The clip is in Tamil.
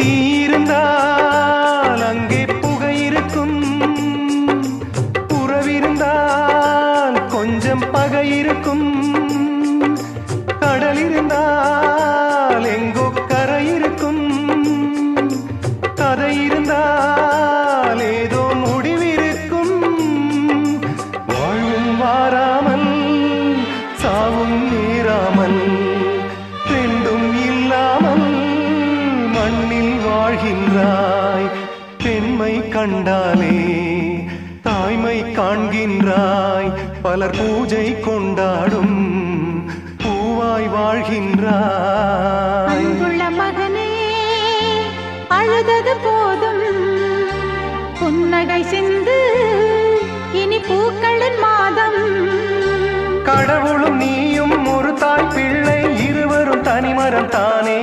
தீ இருந்தால் அங்கே புகை இருக்கும், உறவிருந்தால் கொஞ்சம் பகை இருக்கும், கடல் இருந்தால் எங்கோ கரை இருக்கும், கதை இருந்தால் ஏதோ முடிவிருக்கும். வாழ்வும் வாராமல் சாவும் நேராமல் ரெண்டும் இல்லாமல் மண்ணில் வாழ்கின்றாய். பெண்மை கண்டாலே தாய்மை காண்கின்றாய். பலர் பூஜை கொண்டாடும் பூவாய் வாழ்கின்றாய். அன்புள்ள மகனே, அழுதது போதும், புன்னகை சிந்து, இனி பூக்களின் மாதம். கடவுளும் நீயும் ஒரு தாய் பிள்ளை, இருவரும் தனிமரம் தானே.